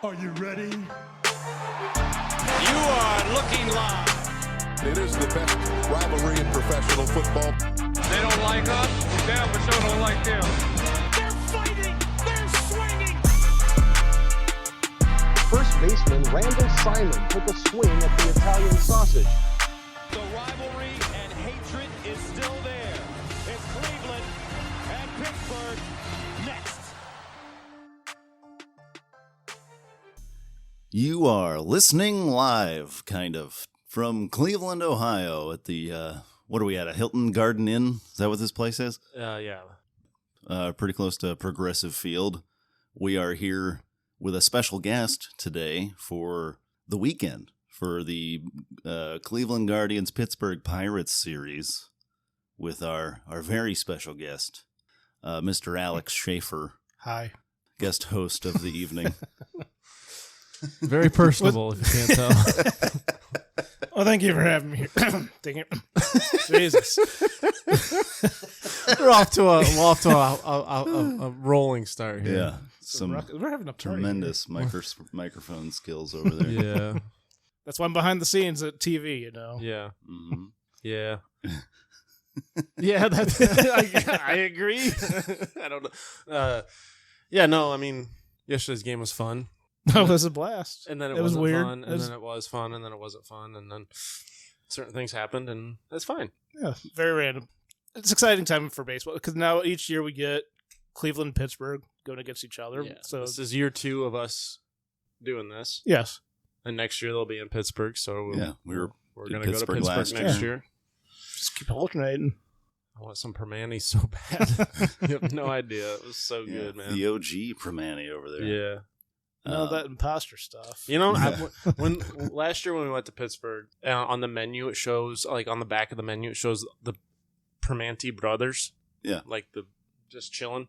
Are you ready? You are looking live. It is the best rivalry in professional football. They don't like us. Damn, for sure don't like them. They're fighting. They're swinging. First baseman Randall Simon took a swing at the Italian sausage. The rivalry and hatred is still there. It's Cleveland and Pittsburgh next. You are listening live, kind of, from Cleveland, Ohio, at the, what are we at, a Hilton Garden Inn? Is that what this place is? Yeah. Pretty close to Progressive Field. We are here with a special guest today for the weekend, for the Cleveland Guardians Pittsburgh Pirates series, with our very special guest, Mr. Alex Schafer. Hi. Guest host of the evening. Very personable, if you can't tell. Well, thank you for having me here. Thank you. Jesus. We're off to a rolling start here. Yeah. Some We're having a party tremendous microphone skills over there. Yeah. That's why I'm behind the scenes at TV, you know. Yeah. Mm-hmm. Yeah. Yeah, that's I agree. I don't know. I mean, yesterday's game was fun. That was a blast. And then it was weird. fun, and then it was fun, and then it wasn't fun, and then certain things happened, and it's fine. Yeah, very random. It's an exciting time for baseball because now each year we get Cleveland and Pittsburgh going against each other. Yeah. So this is year 2 of us doing this. yes. And next year they'll be in Pittsburgh, so we're going to go to Pittsburgh next year. Just keep alternating. I want some Permane so bad. You have no idea. It was so good, man. The OG Permane over there. Yeah. That imposter stuff. You know, when last year when we went to Pittsburgh, on the menu it shows, like on the back of the menu, it shows the Permane brothers. Yeah. Like just chilling.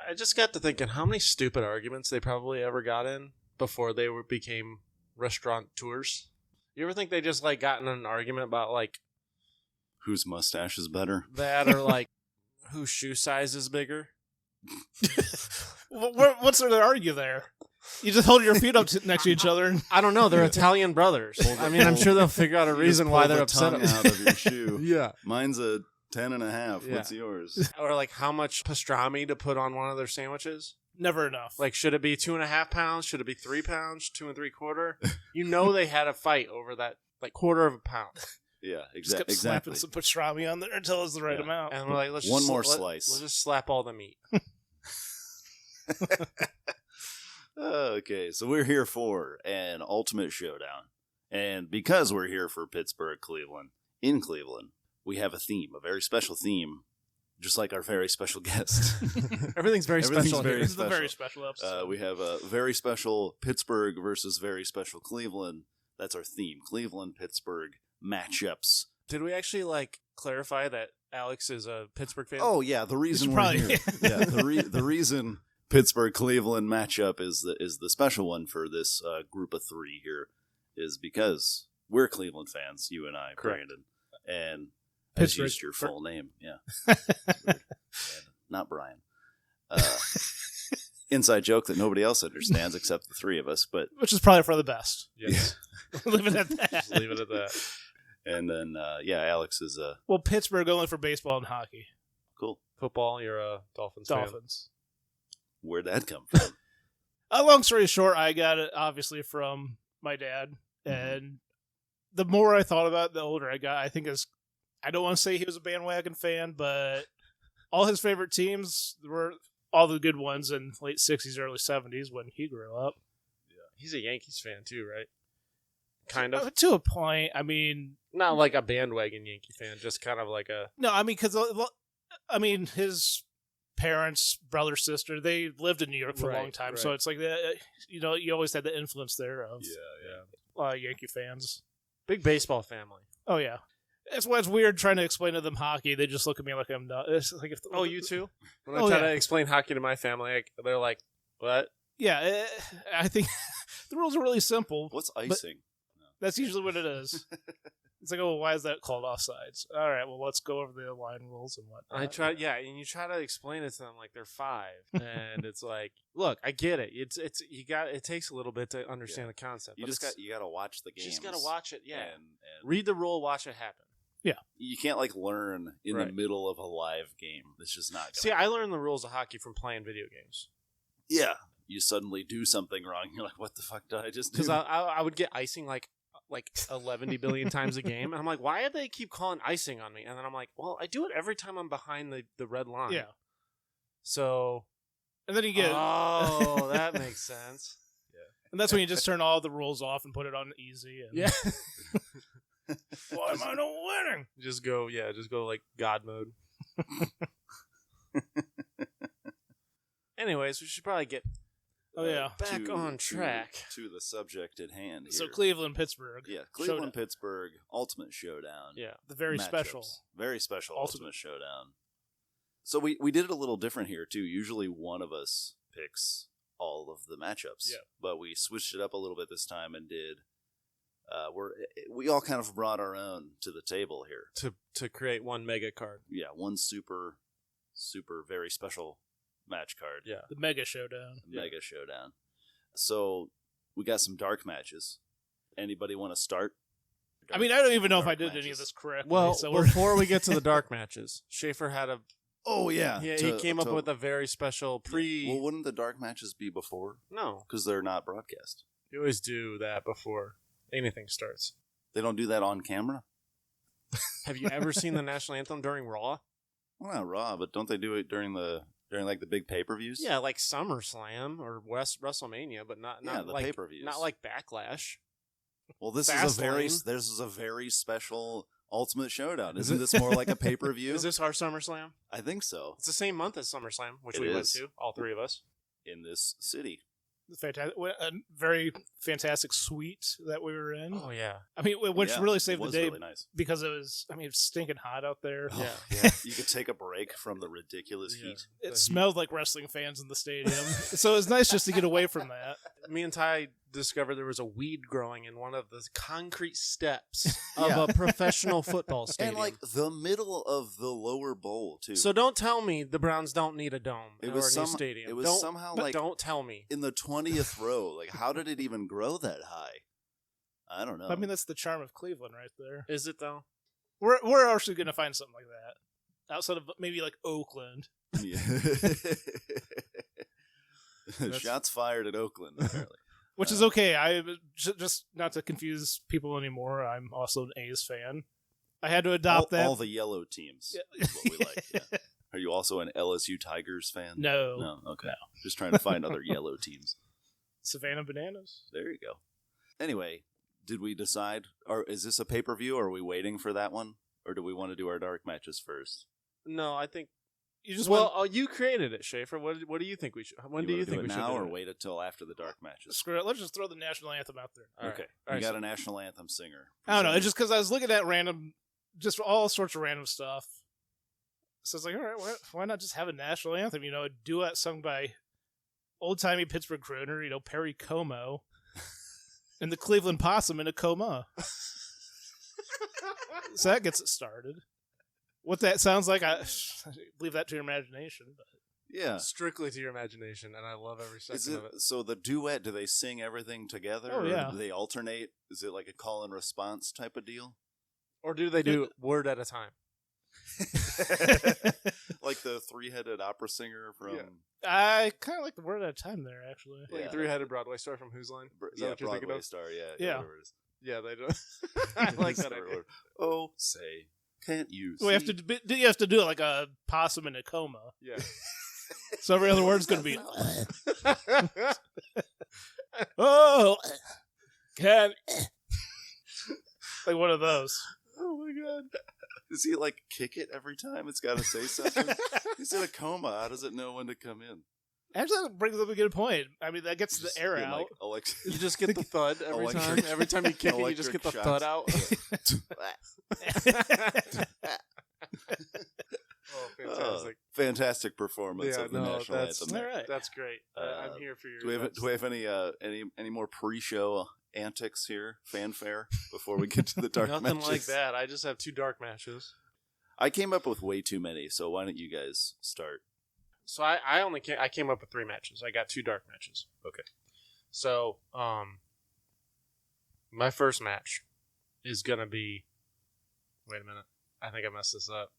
I just got to thinking how many stupid arguments they probably ever got in before they became restaurateurs. You ever think they just like got in an argument about like whose mustache is better? that or like whose shoe size is bigger? What's there to argue there? You just hold your feet up next to each other. And I don't know. They're Italian brothers. I mean, I'm sure they'll figure out a reason why they're upset. Out of your shoe. Yeah. Mine's a 10.5. Yeah. What's yours? Or like how much pastrami to put on one of their sandwiches. never enough. Like, should it be 2.5 pounds? Should it be 3 pounds? 2 3/4? You know they had a fight over that, like, quarter of a pound. Yeah, Just kept slapping some pastrami on there until it's the right amount. And we're like, let's one just, more slice. Let's just slap all the meat. Okay, so we're here for an ultimate showdown. And because we're here for Pittsburgh, Cleveland, in Cleveland, we have a theme, a very special theme, just like our very special guest. Everything's very special. This is a very special episode. We have a very special Pittsburgh versus very special Cleveland. That's our theme, Cleveland-Pittsburgh matchups. Did we actually, like, clarify that Alex is a Pittsburgh fan? Oh, yeah, the reason we're here. Yeah, the reason Pittsburgh-Cleveland matchup is the special one for this group of three here is because we're Cleveland fans, you and I, Correct. Brandon. And I just Pittsburgh. used your full name, yeah. And not Brian. Inside joke that nobody else understands except the three of us, but Which is probably for the best. Yes. Leave it at that. Just leave it at that. and then Alex is Well, Pittsburgh only for baseball and hockey. cool. Football, you're a Dolphins fan. Dolphins. Where'd that come from? Long story short, I got it obviously from my dad, and the more I thought about it, the older I got. I think I don't want to say he was a bandwagon fan, but all his favorite teams were all the good ones in late 60s, early 70s when he grew up. Yeah. He's a Yankees fan too, right? Kind of. To a point. I mean, Not like a bandwagon Yankee fan, just kind of like a... no, I mean, because his parents, brother, sister, they lived in New York for a long time, so it's like you always had the influence there of Yankee fans. Big baseball family. Oh yeah, that's why it's weird trying to explain to them hockey. They just look at me like I'm not. It's like You too? When I try to explain hockey to my family, they're like, "What?" Yeah, I think the rules are really simple. What's icing? That's usually what it is. It's like, oh, why is that called offsides? All right, well, let's go over the line rules and whatnot. And you try to explain it to them like they're 5, and it's like, look, I get it. It takes a little bit to understand the concept. You got to watch the game. You just got to watch it, and read the rule, watch it happen. Yeah, you can't like learn in the middle of a live game. It's just not. Gonna See, I learned the rules of hockey from playing video games. Yeah, you suddenly do something wrong. You're like, what the fuck did I just do? Because I would get icing like 11 billion times a game, and I'm like, why do they keep calling icing on me? And then I'm like, well, I do it every time I'm behind the red line. Yeah. So, and then you get that makes sense. Yeah, and that's when you just turn all the rules off and put it on easy. And yeah. Why am I not winning? Just go like God mode. Anyways, we should probably get back on track to the subject at hand. Here. So Cleveland, Pittsburgh. Yeah, Cleveland, Showdown. Pittsburgh, Ultimate Showdown. Yeah, the very matchups. Very special Ultimate Showdown. So we did it a little different here too. Usually one of us picks all of the matchups. Yeah. But we switched it up a little bit this time and did. We all kind of brought our own to the table here to create one mega card. Yeah, one super very special match card. Yeah, the Mega Showdown. Mega Showdown. So we got some dark matches. Anybody want to start? I mean, I don't even know if I did any of this correctly. Well, so before we get to the dark matches, Schafer had a. Oh yeah, he came up with a very special pre. Well, wouldn't the dark matches be before? No, because they're not broadcast. You always do that before anything starts. They don't do that on camera? Have you ever seen the national anthem during Raw? Well, not Raw, but don't they do it during like the big pay-per-views? Yeah, like SummerSlam or WrestleMania, but not the like pay-per-views. Not like Backlash. Well, this is a very special Ultimate Showdown. Isn't this more like a pay-per-view? Is this our SummerSlam? I think so. It's the same month as SummerSlam, which we went to, all 3 of us. In this city. Fantastic, a very fantastic suite that we were in. Oh yeah, I mean, which really saved the day really nice. because it was. I mean, it's stinking hot out there. Oh, yeah. You could take a break from the ridiculous heat. It smelled like wrestling fans in the stadium, so it was nice just to get away from that. Me and Ty discovered there was a weed growing in one of the concrete steps of a professional football stadium, and like the middle of the lower bowl too. So don't tell me the Browns don't need a dome or a new stadium. It was somehow like don't tell me in the 20th row. Like, how did it even grow that high? I don't know. I mean, that's the charm of Cleveland, right there. Is it though? We're actually going to find something like that outside of maybe like Oakland. Yeah. Shots fired at Oakland, apparently. Which is okay. I just not to confuse people anymore. I'm also an A's fan. I had to adopt that. All the yellow teams is what we like. Yeah. Are you also an LSU Tigers fan? No. No. Okay. No. Just trying to find other yellow teams. Savannah Bananas. There you go. Anyway, did we decide? Or is this a pay-per-view? Or are we waiting for that one? Or do we want to do our dark matches first? No, I think. You just you created it, Schafer. What do you think we should? When do you think we should now, do or it? wait until after the dark matches? Screw it. Let's just throw the national anthem out there. Okay, we got a national anthem singer. I don't know. It's just because I was looking at just all sorts of random stuff. So it's like, all right, why not just have a national anthem? You know, a duet sung by old timey Pittsburgh crooner, Perry Como, and the Cleveland Possum in a coma. So that gets it started. What that sounds like, I leave that to your imagination. But. Yeah. Strictly to your imagination, and I love every second of it. So the duet, do they sing everything together? Oh, yeah. Or do they alternate? Is it like a call and response type of deal? Or do they do word at a time? Like the 3-headed opera singer from... Yeah. I kind of like the word at a time there, actually. Like a 3-headed Broadway star from Whose Line? Is that what you're thinking Broadway of? star, yeah. Yeah. Whatever it is. Yeah, they do. I like that idea. Oh, say... Can't you see? You have to do it like a possum in a coma. Yeah. So every other word's going to be, oh, can like one of those. Oh my god! Does he like kick it every time it's got to say something? He's in a coma. How does it know when to come in? Actually, that brings up a good point. I mean, that gets the air out. You just get the thud every time. Every time you kick it, you just get the thud out. Oh, fantastic! Fantastic performance of the national anthem. All right. That's great. I'm here for your. Do we have any more pre-show antics here, fanfare, before we get to the dark Nothing matches? like that. I just have 2 dark matches. I came up with way too many, so why don't you guys start? So I came up with 3 matches. I got 2 dark matches. Okay. So, my first match is gonna be. Wait a minute. I think I messed this up.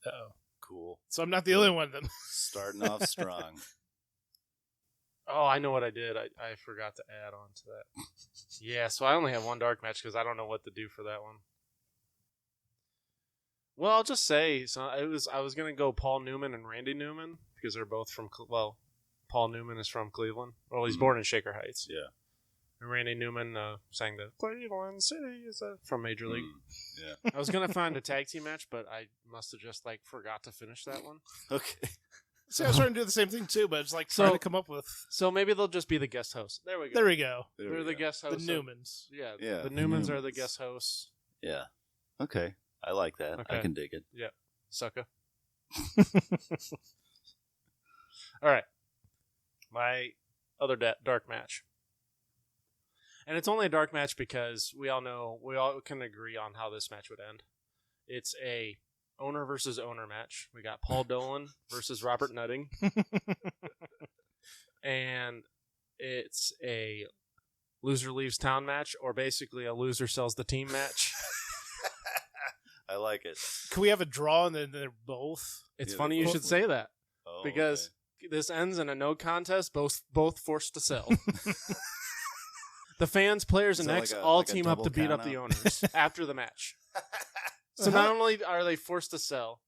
Uh-oh. Cool. So I'm not the only one then. Starting off strong. Oh, I know what I did. I forgot to add on to that. Yeah, so I only have 1 dark match because I don't know what to do for that one. Well, I'll just say I was gonna go Paul Newman and Randy Newman because they're both from Paul Newman is from Cleveland. Well, he's born in Shaker Heights. Yeah. And Randy Newman sang the Cleveland City is from Major League. Yeah. I was gonna find a tag team match, but I must have just forgot to finish that one. Okay. See, I was trying to do the same thing too, but it's trying to come up with. So maybe they'll just be the guest hosts. There we go. There we go. They're the guest The hosts. Newmans. Yeah, The the Newmans are the Newmans. guest hosts. Yeah. Okay. I like that. I Okay. can dig it. Yeah, sucker. All right, my other dark match, and it's only a dark match because we all can agree on how this match would end. It's a owner versus owner match. We got Paul Dolan versus Robert Nutting, and it's a loser leaves town match, or basically a loser sells the team match. I like it. Can we have a draw and then they're both? It's Yeah, funny you both should win. say that. Oh, Because this ends in a no contest, both forced to sell. The fans, players, and Is that X like a- all like a team up double to beat up the count-out? owners after the match. So not only are they forced to sell,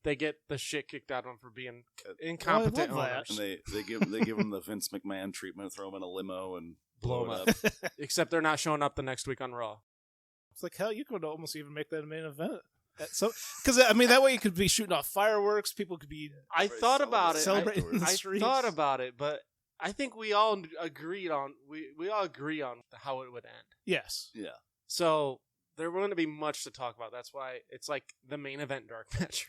they get the shit kicked out of them for being incompetent love that. owners. And they give them the Vince McMahon treatment, throw them in a limo and Blow blow 'em it up. Except they're not showing up the next week on Raw. It's like, hell, you could almost even make that a main event. So, because I mean, that way you could be shooting off fireworks. People could be I thought about it. celebrating in the I streets. thought about it, but I think we all agreed on we all agree on how it would end. Yes. Yeah. So there wouldn't be much to talk about. That's why it's like the main event dark match.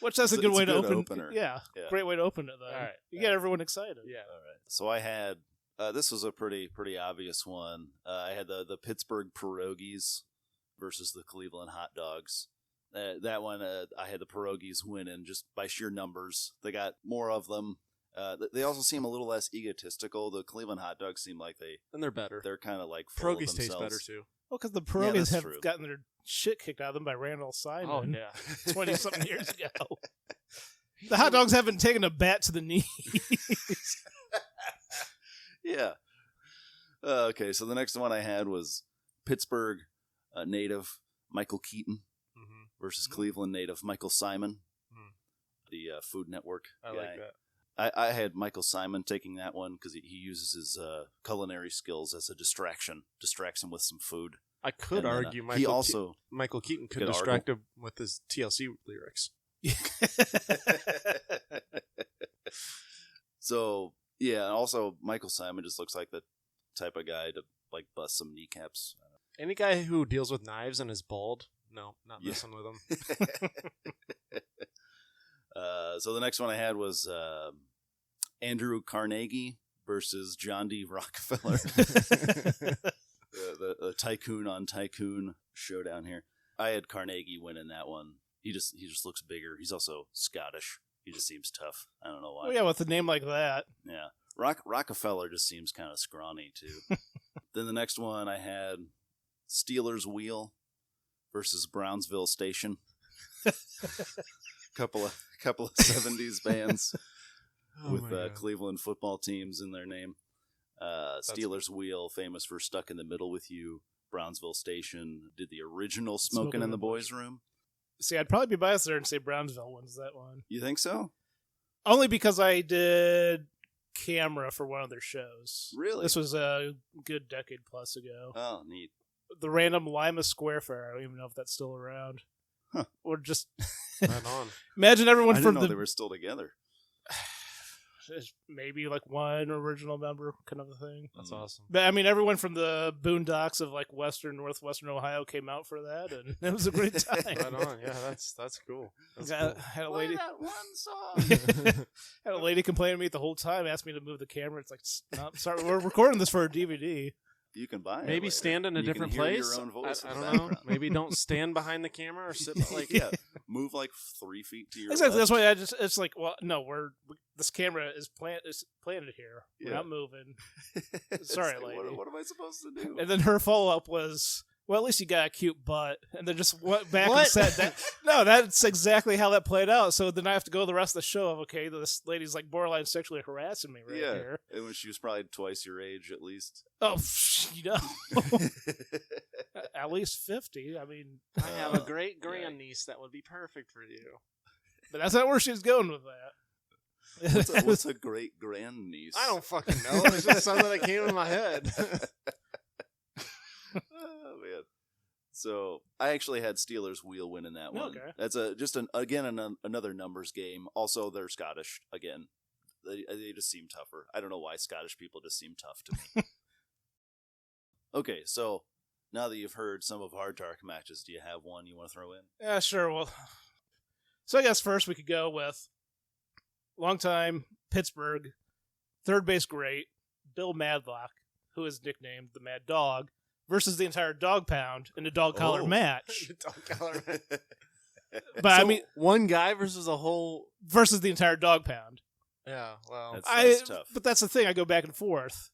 Which that's a It's good a way to good open. opener. Yeah, Yeah. great way to open it. Though. All right. You get everyone excited. Yeah. All right. So I had this was a pretty obvious one. I had the Pittsburgh Pierogies versus the Cleveland Hot Dogs. That one I had the Pierogies winning just by sheer numbers. They got more of them. They also seem a little less egotistical. The Cleveland Hot Dogs seem like And they're better. they're kind of like full of Pierogies taste themselves. better too. Well, because the Yeah, pierogies that's have true. gotten their shit kicked out of them by Randall Simon. Oh yeah. 20-something years ago. The hot dogs haven't taken a bat to the knee. Yeah. Okay, so the next one I had was Pittsburgh native Michael Keaton Mhm. versus Cleveland native Michael Simon, the Food Network I guy. like that. I had Michael Simon taking that one because he uses his culinary skills as a distraction, distracts him with some food. I could And then, argue Michael Michael Keaton could could distract him with his TLC lyrics. So yeah, and also Michael Simon just looks like the type of guy to like bust some kneecaps. Any guy who deals with knives and is bald, no, not Yeah. messing with him. So the next one I had was Andrew Carnegie versus John D. Rockefeller. the tycoon on tycoon showdown here. I had Carnegie winning that one. He just looks bigger. He's also Scottish. He just seems tough. I don't know why. Oh yeah, with a name like that. Yeah. Rockefeller just seemes kind of scrawny too. Then the next one I had Steelers Wheel versus Brownsville Station. couple of 70s bands with Cleveland football teams in their name. Steelers Wheel, famous for Stuck in the Middle with You. Brownsville Station did the original Smoking in the Boys Room. See, I'd probably be biased there and say Brownsville wins that one. You think so? Only because I did camera for one of their shows. Really? This was a good decade plus ago. Oh, neat. The random Lima Square Fair. I don't even know if that's still around. Huh. Or just Right on. imagine everyone I from didn't know the they were still together. maybe like one original member kind of a thing. That's awesome. But I mean, everyone from the boondocks of like northwestern Ohio came out for that, and it was a great time. Right on. Yeah, that's cool. That's Had a lady. that one song? Had a lady complaining to me the whole time, asked me to move the camera. It's like, no, sorry, we're recording this for a DVD. You can buy it. Maybe later. stand in a You different can hear place. Your own voice I in the don't know. background. Maybe don't stand behind the camera or sit like yeah, move like 3 feet to your Exactly. left. That's why it's like, well, no, this camera is planted here. We're Yeah. not moving. It's Sorry, like, lady. What am I supposed to do? And then her follow up was, well, at least you got a cute butt. And then just went back and What? said that. No, that's exactly how that played out. So then I have to go the rest of the show of, okay, this lady's like borderline sexually harassing me right yeah, here. and when she was probably twice your age at least. Oh, at least 50. I mean, I have a great grandniece that would be perfect for you. but that's not where she's going with that. What's a great grandniece? I don't fucking know. It's just something that came in my head. Oh man! So I actually had Steelers wheel win in that one. Okay. That's another numbers game. Also, they're Scottish again. They just seem tougher. I don't know why Scottish people just seem tough to me. Okay, so now that you've heard some of our dark matches, do you have one you want to throw in? Yeah, sure. Well, so I guess first we could go with longtime Pittsburgh third base great Bill Madlock, who is nicknamed the Mad Dog, versus the entire Dog Pound in a dog collar Oh. match. But I mean, one guy versus a whole. versus the entire Dog Pound. Yeah, well, That's tough. But that's the thing. I go back and forth.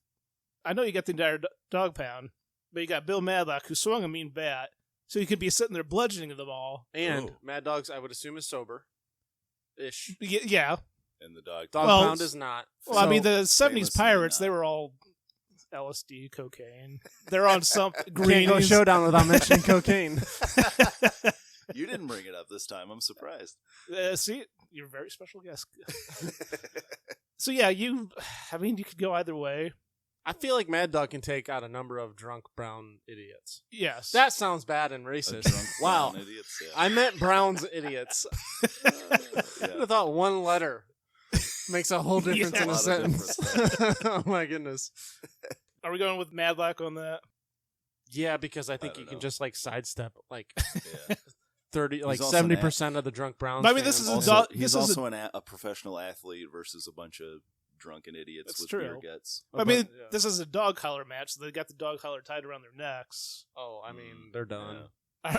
I know you got the entire Dog Pound, but you got Bill Madlock, who swung a mean bat, so you could be sitting there bludgeoning them all. and Oh. Mad Dog's, I would assume, is sober. Ish. Yeah. And the dog. Dog Well, Pound is not. Well, I mean, the 70s famously Pirates, not. they were all LSD, cocaine. They're on some Can't green. go Showdown without mentioning cocaine. You didn't bring it up this time. I'm surprised. See, you're a very special guest. So yeah, you could go either way. I feel like Mad Dog can take out a number of drunk brown idiots. Yes. That sounds bad and A racist. drunk Wow. brown idiots, yeah. I meant Brown's idiots. I thought one letter makes a whole difference Yeah. in A a lot of sentence. Oh my goodness. Are we going with Madlock on that? Yeah, because I think don't you can know. just like sidestep like Yeah. 30, like also an 70% of the drunk Browns. But I mean, this fans. is a Also, dog- he's this is also a professional athlete versus a bunch of drunken idiots That's with true. beer guts. I mean, yeah. this is a dog collar match, so they got the dog collar tied around their necks. Oh, I mean, they're done. All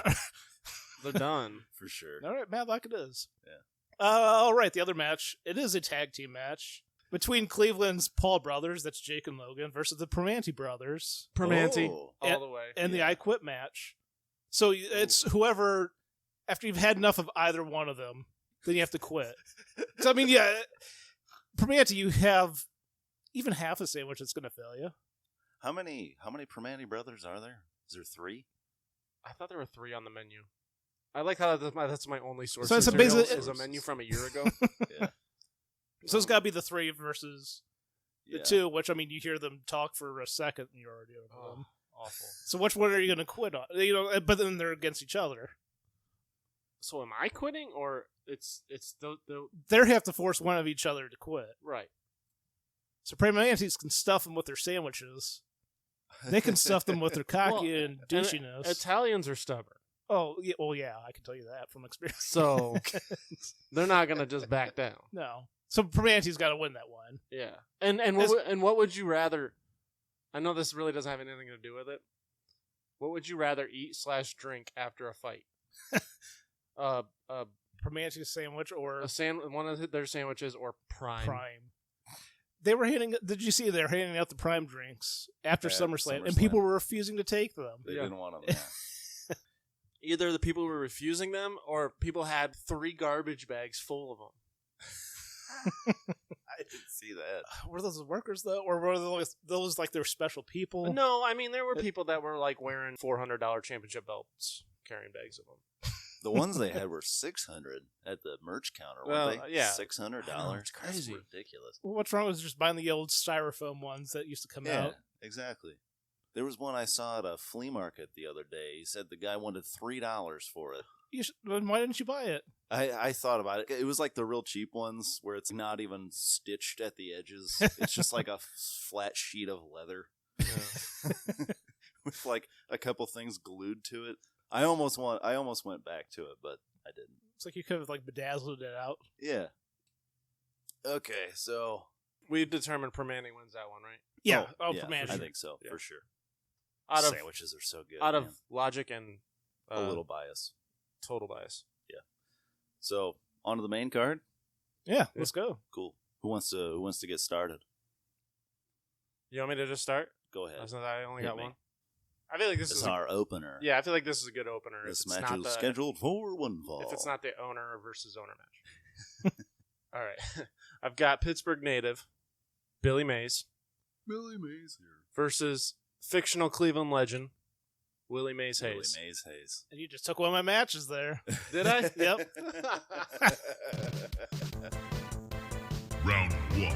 They're done. For sure. right, Madlock it is. Yeah. All right, the other match. It is a tag team match between Cleveland's Paul brothers, that's Jake and Logan, versus the Primanti brothers, Primanti Oh. all the way. and the Yeah. I Quit match. So it's whoever, after you've had enough of either one of them, then you have to quit. So I mean, yeah, Primanti, you have even half a sandwich that's going to fail you. How many Primanti brothers are there? Is there 3? I thought there were 3 on the menu. I like how that's my only source. So it's a material basic- is a menu from a year ago. Yeah. So it's got to be the 3 versus the Yeah. 2, which I mean, you hear them talk for a second and you're already over them. Awful. So which one are you going to quit on? You know, but then they're against each other. So am I quitting or it's the They have to force one of each other to quit. right? So Primantis can stuff them with their sandwiches. They can stuff them with their cocky Well, and douchiness. Italians are stubborn, Oh, yeah, well, yeah, I can tell you that from experience. so they're not gonna just back down. No. So Primanti's got to win that one. Yeah, and what would you rather? I know this really doesn't have anything to do with it. What would you rather eat / drink after a fight? Primanti's sandwich or One of their sandwiches or Prime. They were handing. Did you see they were handing out the Prime drinks after At SummerSlam, and SummerSlam. people were refusing to take them. They Yeah. didn't want them. Yeah. Either the people were refusing them or people had 3 garbage bags full of them. I didn't see that. Were those workers though, or were those like their special people? No, I mean there were people that were like wearing $400 championship belts, carrying bags of them. The ones they had were $600 at the merch counter, Well, weren't they? yeah. $600. I know, it's crazy. That's ridiculous. Well, what's wrong with just buying the old styrofoam ones that used to come Yeah, out? exactly. There was one I saw at a flea market the other day. He said the guy wanted $3 for it. Then why didn't you buy it? I thought about it. It was like the real cheap ones where it's not even stitched at the edges. It's just like a flat sheet of leather with like a couple things glued to it. I almost went back to it, but I didn't. It's like you could have like bedazzled it out. Yeah. Okay, so We've determined Permanente wins that one, right? Yeah. yeah, man. I think so, Yeah. for sure. Out of Sandwiches are so good. out man. of logic and A little bias. total bias. So, on to the main card. Yeah, let's go. Cool. Who wants to get started? You want me to just start? Go ahead. Since I only Hit got me. one. I feel like this This is is our opener. yeah. I feel like this is a good opener. This if it's match not is the, scheduled for one fall. If it's not the owner versus owner match. All right, I've got Pittsburgh native Billy Mays Billy Mays here. versus fictional Cleveland legend Willie Mays Billy Hayes. Mays Hayes. And you just took one of my matches there. Did I? Yep. Round one.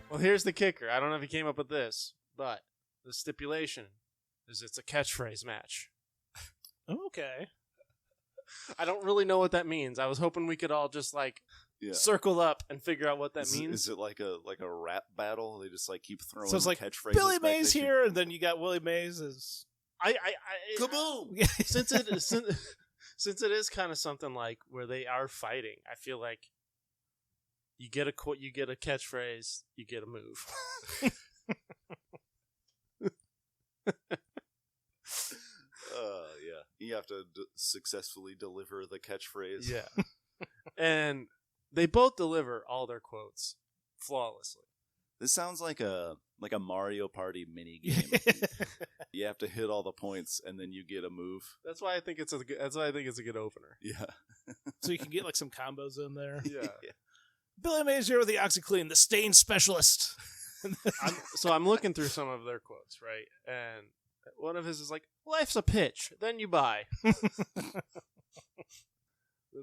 Well, here's the kicker. I don't know if he came up with this, but the stipulation is it's a catchphrase match. Okay. I don't really know what that means. I was hoping we could all just like Yeah. circle up and figure out what that Is means. it like a rap battle? They just like keep throwing So it's like catchphrases. Billy back Mays at you? here, and then you got Willie Mays as Kaboom! since it is kind of something like where they are fighting, I feel like you get a catchphrase, you get a move. Yeah. You have to successfully deliver the catchphrase. Yeah, and they both deliver all their quotes flawlessly. This sounds like a Mario Party mini game. You have to hit all the points and then you get a move. That's why I think it's a good opener. Yeah. so you can get like some combos in there. Yeah. Billy Mays here with the OxyClean, the stain specialist. I'm looking through some of their quotes, right? And one of his is like, "Life's a pitch, then you buy." Then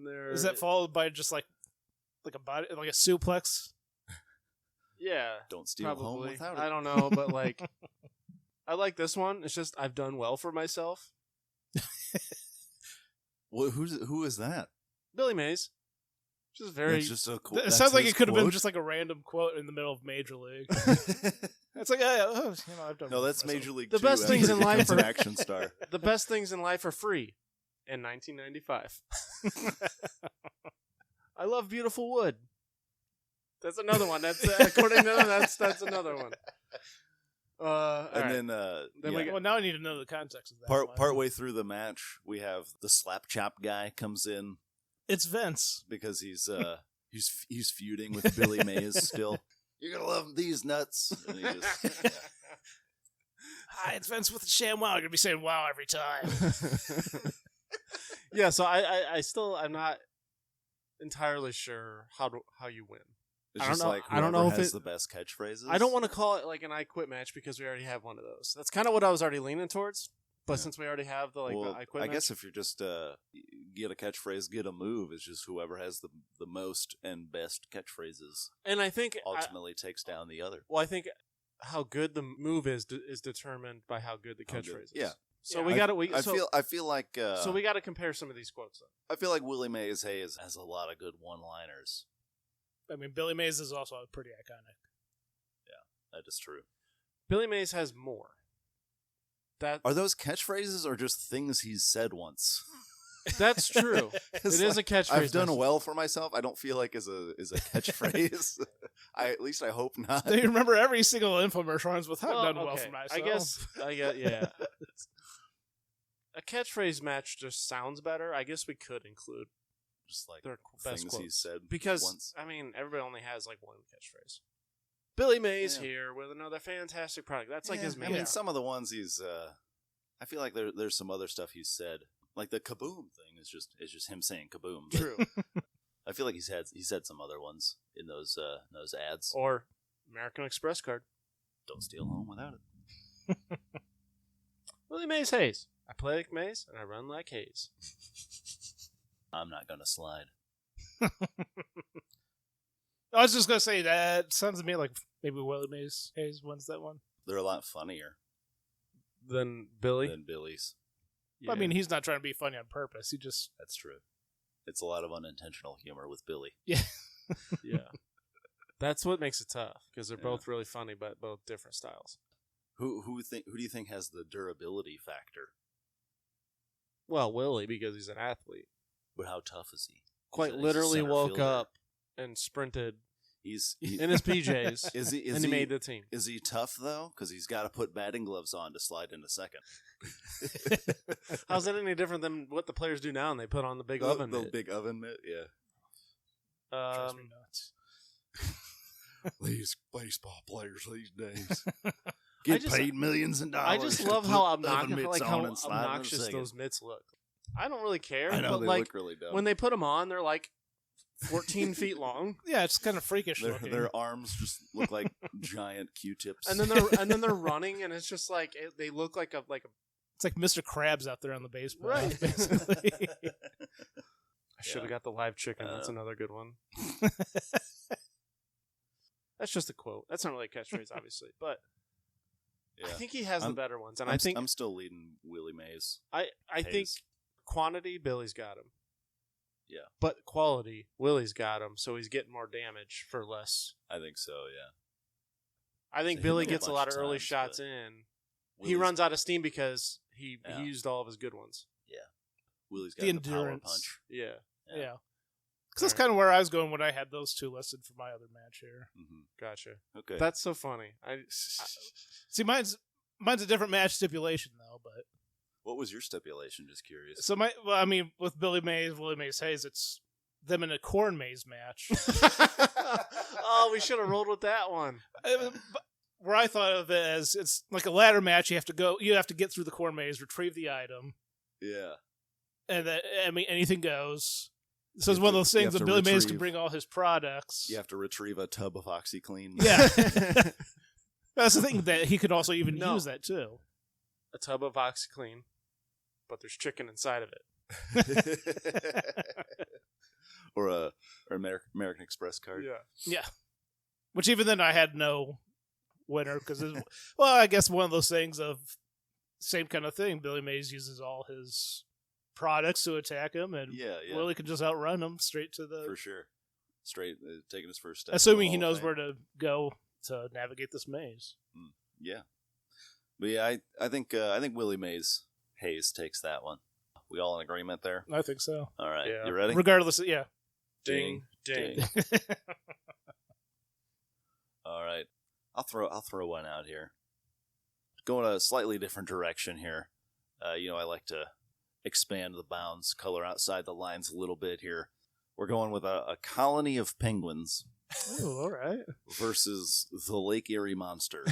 there Is that followed by just like a body, like a suplex? Yeah, Don't steal home probably. without it. I don't know, but like, I like this one. It's just I've done well for myself. Well, who is that? Billy Mays, just very. That's just a cool. It sounds like it could have been just like a random quote in the middle of Major League. It's like, I've done. No, well that's for myself. Major League. The 2 best things after in he life becomes are- an action star. The best things in life are free. In 1995, I love beautiful wood. That's another one. That's according to them. That's another one. And then Then yeah, we Well, now I need to know the context of that. partway through the match, we have the slap chop guy comes in It's Vince. because he's feuding with Billy Mays still. You're gonna love these nuts. And he just, yeah. Hi, it's Vince with the Sham Wow. You're gonna be saying "wow" every time. Yeah, so I'm not entirely sure how you win. It's I don't just know- like I don't whoever know if has it- the best catchphrases. I don't want to call it like an I Quit match because we already have one of those. That's kind of what I was already leaning towards. But Yeah. since we already have the I Quit I match, guess if you're just get a catchphrase, get a move, it's just whoever has the most and best catchphrases and I think ultimately takes down the other. I think how good the move is determined by how good the How catchphrase good- is. yeah. So we got to. I feel like So we got to compare some of these quotes. Though. I feel like Willie Mays Hayes has a lot of good one-liners. I mean, Billy Mays is also pretty iconic. That is true. Billy Mays has more. Are those catchphrases or just things he's said once? That's true. It's It is a catchphrase. I've done message. well for myself. I don't feel like is a catchphrase. At least I hope not. Do you remember every single infomercial runs with "I've Well, done well okay. for myself"? I guess, yeah. A catchphrase match just sounds better. I guess we could include Just like their best things quotes. he's said Because, once. I mean, everybody only has like one catchphrase. Billy Mays Yeah. here with another fantastic product. That's like Yeah, his I main. mean, some of the ones he's. I feel like there's some other stuff he's said, like the kaboom thing is just him saying kaboom. but True. I feel like he's said some other ones in those ads. Or American Express card. Don't steal home without it. Willie Mays Hayes. I play like Mays and I run like Hayes. I'm not gonna slide. I was just gonna say that sounds to me like maybe Willie Mays Hayes wins that one. They're a lot funnier Then Billy. than Billy's. Yeah. I mean, he's not trying to be funny on purpose. He just That's true. It's a lot of unintentional humor with Billy. yeah. That's what makes it tough because they're both really funny, but both different styles. Who do you think has the durability factor? Well, Willie, because he's an athlete, But how tough is he? quite He's a literally center woke fielder. up and sprinted He's in his PJs, is he and he made the team. Is he tough though? Because he's got to put batting gloves on to slide into second. How's that any different than what the players do now? And they put on the big oven the mitt? big oven mitt. Yeah. drives me nuts. These baseball players these days get paid millions of dollars. I just to love how put oven mitts how on and slide into obnoxious second. those mitts look. I don't really care, I know but they like look really dumb. when they put them on, they're like 14 feet long, Yeah, it's kind of freakish looking. Their arms just look like giant Q-tips. and then they're running, and it's just like they look like a It's like Mr. Krabs out there on the baseball. Right. Basically. I should have got the live chicken. That's another good one. That's just a quote. That's not really a catchphrase, obviously, but yeah. I think he has the better ones, and I'm, I think I'm still leading Willie Mays. I think Hayes. quantity Billy's got him. Yeah. But quality Willie's got him, so he's getting more damage for less. I think so. Yeah. I think So he Billy hit a gets a bunch lot of of early times, shots but in. He Willie's- runs out of steam because he Yeah. used all of his good ones. Willie's got The the power endurance. punch. Yeah. Yeah. Because that's kind of where I was going when I had those two listed for my other match here. Mm-hmm. Gotcha. Okay. That's so funny. See, mine's a different match stipulation though, but What was your stipulation? Just curious. so with Willie Mays Hayes, it's them in a corn maze match. Oh, we should have rolled with that one. Where I thought of it as it's like a ladder match. You have to get through the corn maze, retrieve the item, Yeah. and that anything goes. So it's You one of have those to- you things have that to Billy Mays can retrieve- bring all his products. You have to retrieve a tub of OxyClean. Yeah. That's the thing that he could also even No. use that too. A tub of OxyClean, but there's chicken inside of it. or a American Express card. Yeah. Which even then I had no winner because, I guess one of those things of same kind of thing. Billy Mays uses all his products to attack him, and Yeah. Willie can just outrun him straight to the. For sure. Straight taking his first step. Assuming he knows where to go to navigate this maze. Yeah. But yeah, I think Willie Mays Hayes takes that one. We all in agreement there? I think so. All right. Yeah. You ready? Regardless, yeah. Ding, ding. All right. I'll throw one out here. Going a slightly different direction here. I like to expand the bounds, color outside the lines a little bit here. We're going with a colony of penguins Oh, all right. versus the Lake Erie Monster.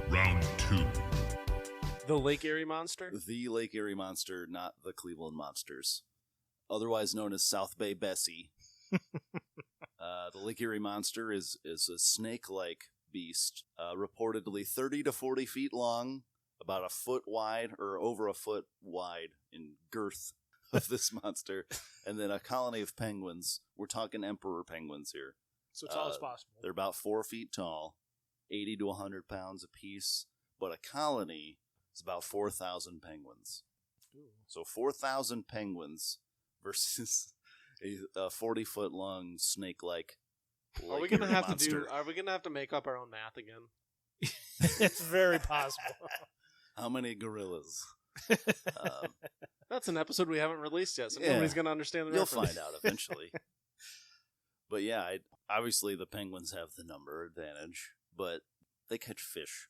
Round 2. The Lake Erie Monster? The Lake Erie Monster, not the Cleveland Monsters. Otherwise known as South Bay Bessie. The Lake Erie Monster is a snake-like beast, reportedly 30 to 40 feet long, about a foot wide, or over a foot wide in girth of this monster, and then a colony of penguins. We're talking emperor penguins here. So tall as possible. They're about 4 feet tall, 80 to 100 pounds apiece, but a colony is about 4,000 penguins. Ooh. So 4,000 penguins versus a 40-foot long snake-like. Are we Lake gonna Erie have monster. Are we gonna have to make up our own math again? It's very possible. How many gorillas? That's an episode we haven't released yet, so Yeah. nobody's gonna understand the You'll reference. find out eventually. But yeah, obviously the penguins have the number advantage, but they catch fish.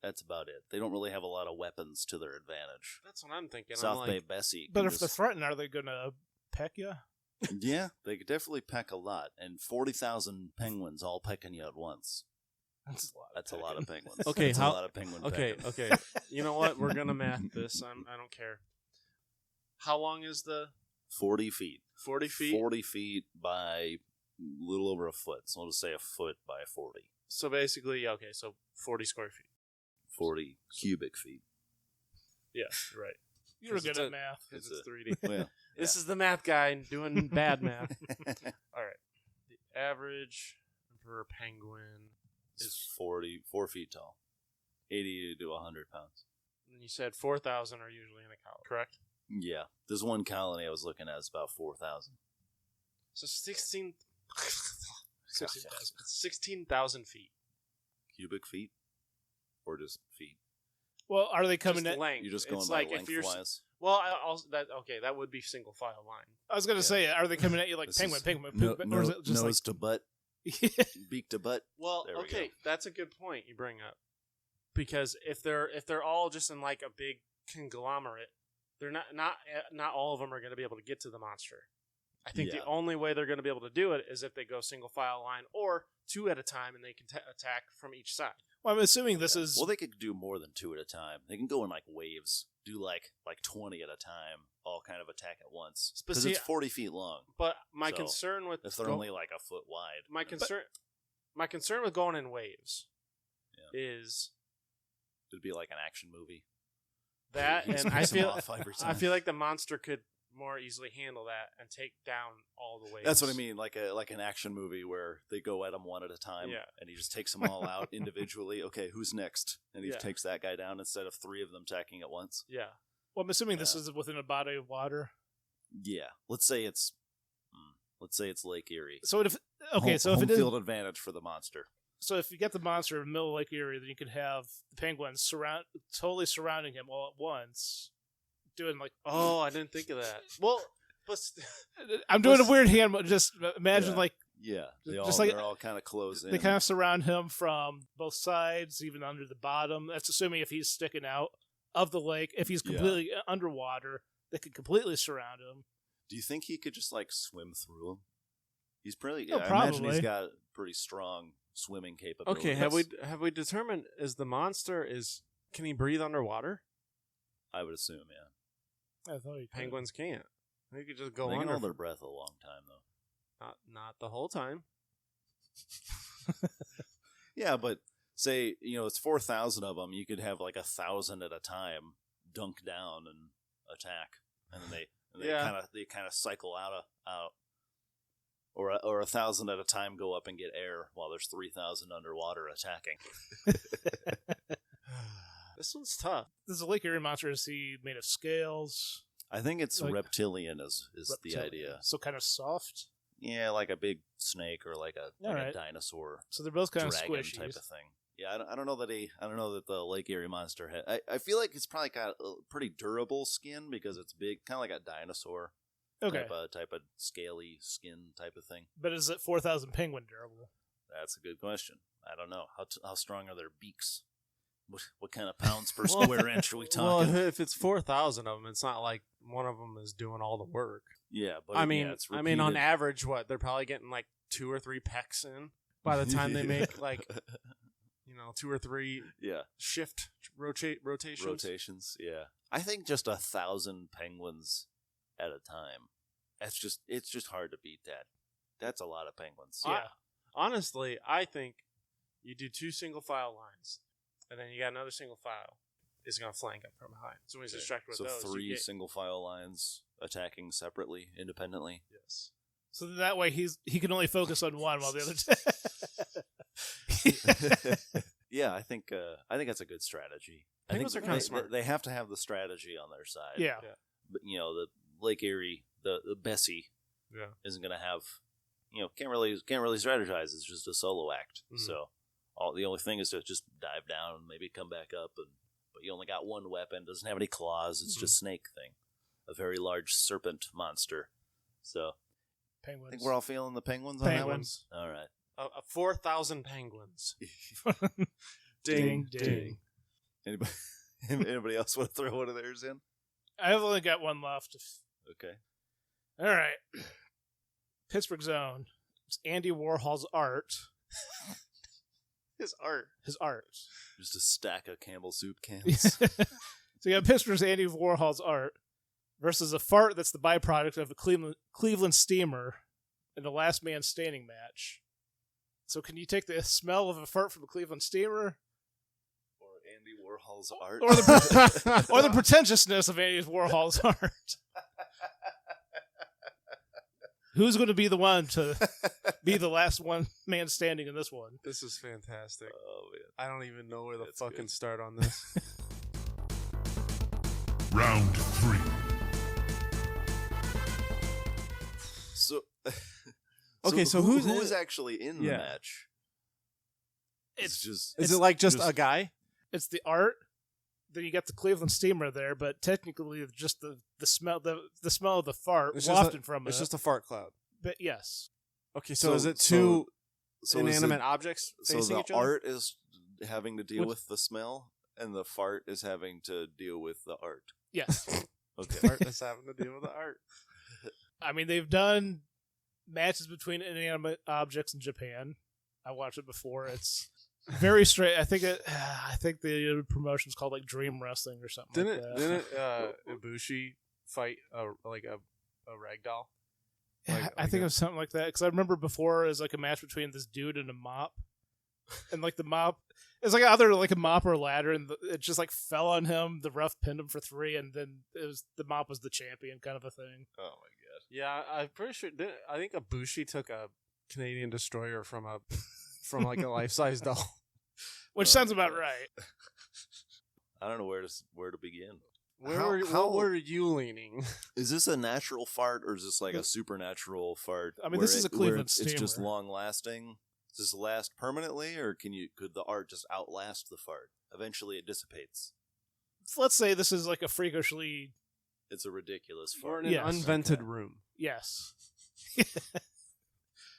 That's about it. They don't really have a lot of weapons to their advantage. That's what I'm thinking. South I'm Bay like, Bessie. But can if they're threatened, are they going to peck you? yeah, they could definitely peck a lot, and 40,000 penguins all pecking you at once. That's a lot. That's a lot of penguins. Okay, That's how- a lot of penguin okay, pecking. okay. You know what? We're gonna math this. I don't care. How long is the 40 feet. 40 feet? 40 feet by a little over a foot. So I'll just say a foot by 40. So basically, okay, so 40 square feet. 40 cubic feet. Yeah, you're right. You're good It's at a- math. Because It's it's 3D. Well, This is the math guy doing bad math. All right. The average emperor penguin is is 4 feet tall. 80 to 100 pounds. You said 4,000 are usually in a colony, correct? Yeah. There's one colony I was looking at is about 4,000. So 16,000 feet. Cubic feet? Or just feet? Well, are they coming Just at? length. You're just going It's by like if you're lengthwise? well, that would be single file line. I was gonna say, are they coming at you like This penguin, is penguin, No, or is it just nose to butt, like? beak to butt. Well, There we okay, go. that's a good point you bring up, because if they're all just in like a big conglomerate, they're not all of them are going to be able to get to the monster. I think Yeah. the only way they're going to be able to do it is if they go single file line or two at a time, and they can attack from each side. Well, I'm assuming this is. Well, they could do more than 2 at a time. They can go in like waves, do like 20 at a time, all kind of attack at once. But Because see, it's 40 feet long. But my So, concern with If they're only like a foot wide. my concern with going in waves Yeah. is It'd be like an action movie. that, He's and I picks 'em feel off every I time. feel like the monster could more easily handle that and take down all the waves. That's what I mean, like an action movie where they go at them one at a time, Yeah. and he just takes them all out individually. Okay, who's next? And he Yeah. takes that guy down instead of 3 of them attacking at once. Yeah. Well, I'm assuming this Yeah. is within a body of water. Yeah, let's say it's Lake Erie. So if okay, Home- so if home it is, field advantage for the monster. so if you get the monster in the middle of Lake Erie, then you could have the penguins totally surrounding him all at once, doing like. Oh, I didn't think of that. Well, but I'm doing a weird hand, but just imagine Yeah. like Yeah, Just they're all kind of close in. they kind of surround him from both sides, even under the bottom. That's assuming if he's sticking out of the lake. If he's Yeah. completely underwater, they could completely surround him. Do you think he could just like swim through them? He's pretty. Oh, I imagine probably. he's got pretty strong swimming capabilities. okay, have we determined is the monster can he breathe underwater? I would assume, yeah. I thought he could. Penguins can't. They could just go They can under. hold their breath a long time though. Not the whole time. Yeah, but say it's 4,000 of them. You could have like 1,000 at a time dunk down and attack, and then they kind of cycle out, or 1,000 at a time go up and get air while there's 3,000 underwater attacking. This one's tough. Does the Lake Erie monster, is he made of scales? I think it's Like- reptilian is the Reptilian. idea. So kind of soft. Yeah, like a big snake or like a Alright. dinosaur So they're both kind of dragon squishy. type of thing. Yeah, I don't know that the Lake Erie monster had. I feel like it's probably got a pretty durable skin because it's big, kind of like a dinosaur Okay, type of scaly skin type of thing. but is it 4,000 penguin durable? That's a good question. I don't know how strong are their beaks. What kind of pounds per square inch are we talking? Well, if it's 4,000 of them, it's not like one of them is doing all the work. Yeah, but I mean, yeah, it's on repeated. average, they're probably getting like 2 or 3 pecks in by the time they make like 2 or 3 yeah shift rotations. rotations. Yeah, I think just 1,000 penguins at a time. It's just hard to beat that. That's a lot of penguins. Yeah. Honestly, I think you do 2 single file lines, and then you got another single file is going to flank up from behind. So when he's distracted with So those, 3 you get, single file lines attacking separately, independently. yes. So that way he can only focus on one while the other. Yeah, I think that's a good strategy. Penguins I are think kinda smart. They have to have the strategy on their side. Yeah. But the Lake Erie, the Bessie Yeah. isn't going to have, can't really strategize. It's just a solo act. Mhm. So the only thing is to just dive down and maybe come back up, but you only got one weapon. Doesn't have any claws. It's just snake thing, a very large serpent monster. So I Penguins. think we're all feeling the penguins on Penguins. that one. All right. 4,000 penguins. Ding, ding. Anybody else want to throw one of theirs in? I've only got one left. Okay. All right. Pittsburgh Zone. It's Andy Warhol's art. His art. His art. Just a stack of Campbell soup cans. So you got Pittsburgh's Andy Warhol's art versus a fart that's the byproduct of a Cleveland steamer in the last man standing match. So can you take the smell of a fart from a Cleveland steamer Or Andy Warhol's art. or the pretentiousness of Andy Warhol's art? Who's going to be the one to be the last one man standing in this one? This is fantastic. Oh, man. I don't even know where the That's fucking good. start on this. Round 3. So, Okay, so who who's is actually in the match? It's just Is it like just a guy? It's the art. Then you got the Cleveland Steamer there, but technically just the smell the smell of the fart wafted from it. It's just a fart cloud. But yes. Okay, so is it two so inanimate objects So facing the each other? art is having to deal with the smell, and the fart is having to deal with the art. Yes. Okay. Art is having to deal with the art. I mean, they've done matches between inanimate objects in Japan. I watched it before. It's very straight. I think the promotion's called like Dream Wrestling or something like that. Didn't Ibushi fight a ragdoll? Yeah, I think it was something like that because I remember before it was like a match between this dude and a mop, and like the mop, it's like either like a mop or a ladder, and it just like fell on him. The ref pinned him for 3, and then the mop was the champion, kind of a thing. Oh my god! Yeah, I'm pretty sure. I think Ibushi took a Canadian destroyer from like a life size doll, which sounds about right. I don't know where to begin. What were you leaning? Is this a natural fart or is this like a supernatural fart? I mean, this is a Cleveland Steamer. It's just long lasting. Does this last permanently, or could the art just outlast the fart? Eventually, it dissipates. So let's say this is like a freakishly. It's a ridiculous We're fart. in an unvented room. Yes.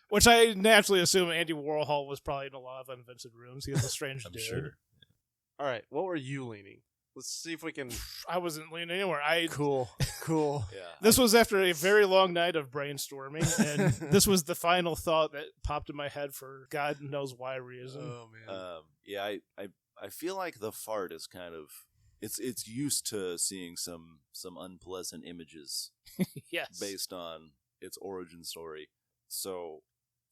Which I naturally assume Andy Warhol was probably in a lot of unvented rooms. He was a strange dude. Sure. All right, what were you leaning? Let's see if we can. I wasn't leaning anywhere. Cool. Yeah. This was after a very long night of brainstorming, and this was the final thought that popped in my head for God knows why reason. Oh man. Yeah, I feel like the fart is kind of it's used to seeing some unpleasant images. Yes. Based on its origin story, so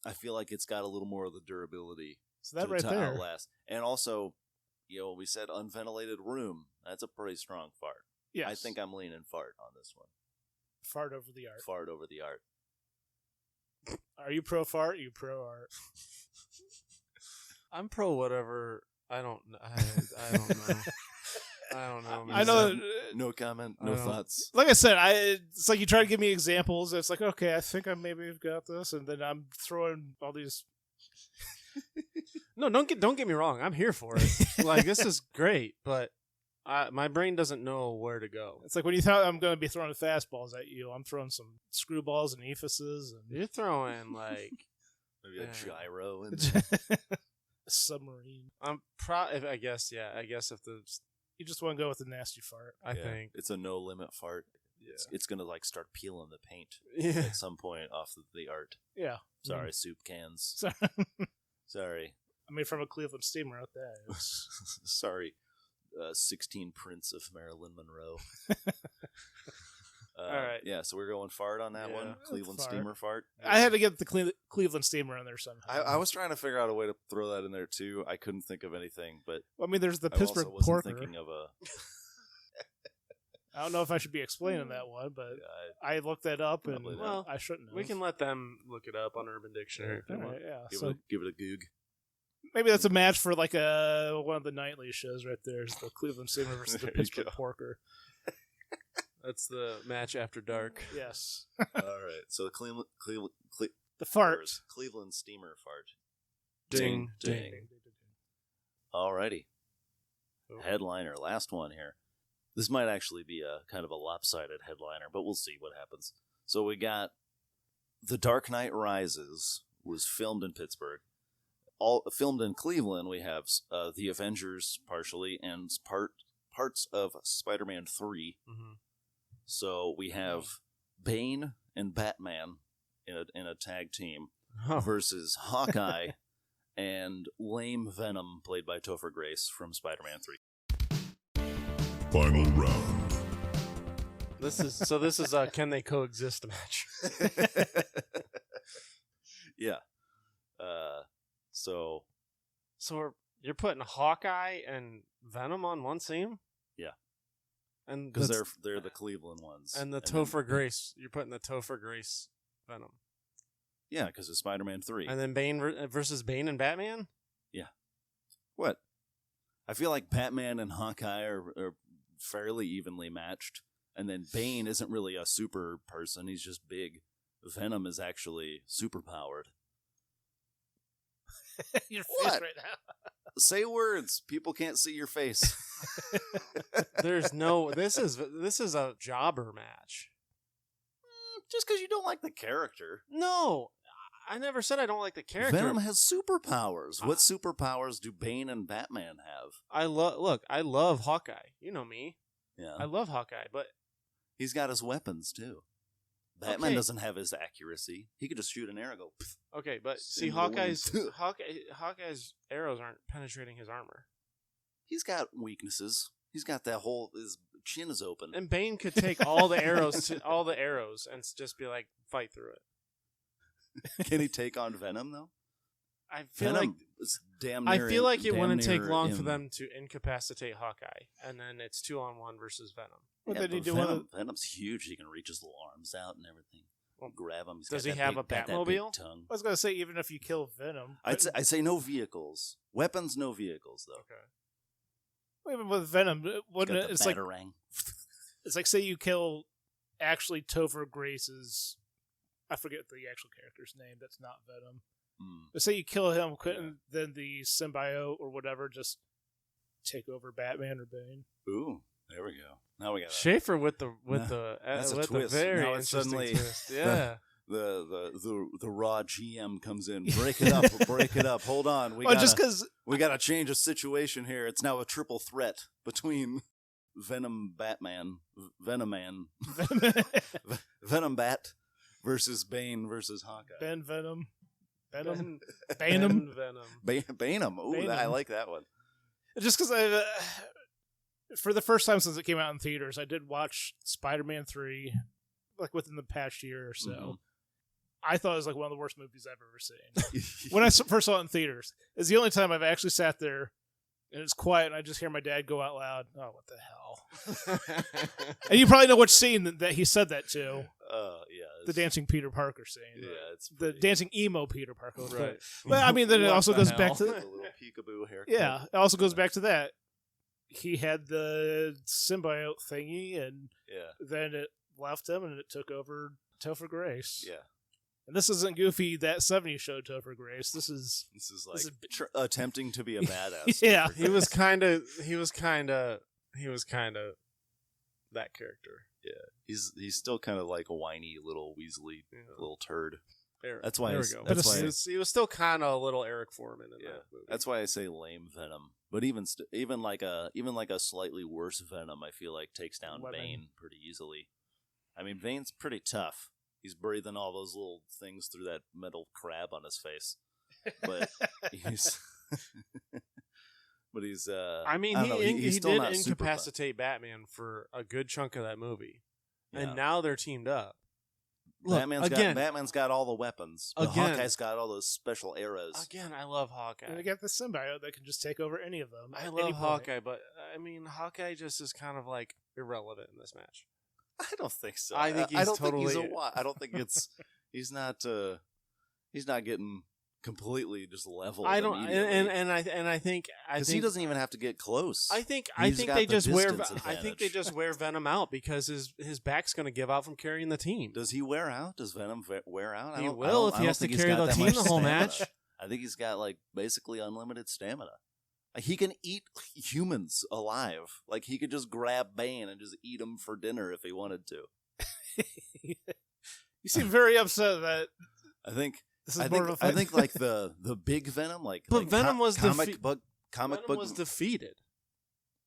I feel like it's got a little more of the durability. So that to, right to there, outlast. And also, we said unventilated room. That's a pretty strong fart. Yes. I think I'm leaning fart on this one. Fart over the art. Fart over the art. Are you pro fart? You pro art? I'm pro whatever. I don't know. I don't know. Man. I know. No comment. No thoughts. Like I said, it's like you try to give me examples. It's like, okay, I think I maybe have got this, and then I'm throwing all these. No, don't get me wrong. I'm here for it. Like, this is great, but my brain doesn't know where to go. It's like when you thought I'm going to be throwing fastballs at you, I'm throwing some screwballs and ephuses. And You're throwing like maybe a gyro and a submarine. I guess if you just want to go with the nasty fart. I think it's a no limit fart. Yeah. It's gonna like start peeling the paint Yeah. at some point off the art. Yeah. Sorry, soup cans. Sorry. I mean, from a Cleveland Steamer out there. It's... Sorry, 16 prints of Marilyn Monroe. All right. Yeah, so we're going fart on that one. Cleveland fart. Steamer fart. I had to get the Cleveland Steamer in there somehow. I was trying to figure out a way to throw that in there too. I couldn't think of anything, but I mean, there's the I Pittsburgh also wasn't Porker. thinking of a. I don't know if I should be explaining that one, but I looked that up, and Probably not. Well, I shouldn't have. we can let them look it up on Urban Dictionary. if they All want. right, yeah. Give, So give it a goog. maybe that's a match for like one of the nightly shows right there. Is the Cleveland Steamer versus the There you Pittsburgh go. Porker. That's the match after dark. Yes. All right, so the The fart. Cleveland Steamer fart. Ding, ding. Alrighty. Oh. Headliner, last one here. This might actually be a kind of a lopsided headliner, but we'll see what happens. So we got The Dark Knight Rises was filmed in Pittsburgh. All filmed in Cleveland, we have The Avengers partially and parts of Spider-Man 3. Mm-hmm. So we have Bane and Batman in a tag team Oh. versus Hawkeye and lame Venom, played by Topher Grace from Spider-Man 3. Final round. This is a can they coexist match? Yeah. So You're putting Hawkeye and Venom on one team? Yeah. And because they're the Cleveland ones. and the Topher Grace. You're putting the Topher Grace Venom. Yeah, because of Spider-Man 3. And then Bane versus Bane and Batman? Yeah. What? I feel like Batman and Hawkeye are fairly evenly matched. And then Bane isn't really a super person. He's just big. Venom is actually super powered. Your face What? right now. Say words. People can't see your face. There's no. This is a jobber match. Just because you don't like the character. No, I never said I don't like the character. Venom has superpowers. What superpowers do Bane and Batman have? I love Hawkeye. You know me. Yeah. I love Hawkeye, but He's got his weapons, too. Batman Okay. doesn't have his accuracy. He could just shoot an arrow and go, pff, okay, but see, into the wind. Hawkeye's arrows aren't penetrating his armor, he's got weaknesses. He's got that whole, his chin is open. and Bane could take all the arrows and just be like, fight through it. Can he take on Venom, though? I feel Venom is damn like near it damn wouldn't take near long for him. them to incapacitate Hawkeye, and then it's 2-on-1 versus Venom. What Yeah, did he but do? Venom's huge. He can reach his little arms out and everything. Grab him. He's Does got he that have big, a got that big Batmobile? tongue. I was gonna say even if you kill Venom, I'd say no vehicles. Weapons, no vehicles, though. Okay. even with Venom, He's wouldn't got it, the it's like batarang. it's like say you kill actually Topher Grace's, I forget the actual character's name. That's not Venom. But say you kill him, couldn't then the symbiote or whatever just take over Batman or Bane? Ooh, there we go. Now we got Schafer with the that's a with the twist. very Now it's interesting suddenly- twist. Yeah. the raw GM comes in. Break it up. Break it up. Hold on. Well, just because We got to change the situation here. It's now a triple threat between Venom Batman, Venom Man, Venom Bat versus Bane versus Hawkeye. Ben Venom, Venom, Venom. Banem. Banem. Ooh, Banem. I like that one. Just because for the first time since it came out in theaters, I did watch Spider-Man 3, like within the past year or so. Mhm. I thought it was like one of the worst movies I've ever seen. When I first saw it in theaters, it's the only time I've actually sat there and it's quiet and I just hear my dad go out loud, "Oh, what the hell?" And you probably know which scene that he said that to. Yeah. The dancing Peter Parker scene. Yeah, it's The pretty- dancing emo Peter Parker. Right. But I mean, then it What also the goes hell? back the to little peekaboo haircut. yeah. It also goes back to that. He had the symbiote thingy, and Yeah. then it left him, and it took over Topher Grace. Yeah. And this isn't Goofy, that 70s show Topher Grace. This is This is like This is- attempting to be a badass. Yeah. he was kind of that character. He's still kind of like a whiny little Weasley Yeah. little turd. There, That's why there it's- we go. that's But why- he was still kind of a little Eric Foreman in Yeah, that movie. that's why I say lame Venom. But even like a slightly worse Venom, I feel like takes down Lemon. Bane pretty easily. I mean, Bane's pretty tough. He's breathing all those little things through that metal crab on his face. But he's, I mean, I don't know, he he's still did not super fun. incapacitate Batman for a good chunk of that movie, Yeah. and now they're teamed up. Look, Batman's got all the weapons, but Again. Hawkeye's got all those special arrows. Again, I love Hawkeye. and they got the symbiote that can just take over any of them. I at any love point. Hawkeye, but I mean, Hawkeye just is kind of like irrelevant in this match. I don't think so. I think I he's don't think he's totally- I don't think it's he's not getting completely just leveled. I don't, immediately. and I think Because he doesn't even have to get close. I think He's got they the just wear. distance I think they advantage. just wear Venom out because his back's going to give out from carrying the team. Does he wear out? Does Venom wear out? He I will don't- if I he don't has to think he's carry got the that team much the whole stamina. match. I think he's got like basically unlimited stamina. Like, he can eat humans alive. Like, he could just grab Bane and just eat him for dinner if he wanted to. You seem very upset that I think. this is I more think, of a I fight. think like the big Venom, like But like Venom was comic book Venom was defeated.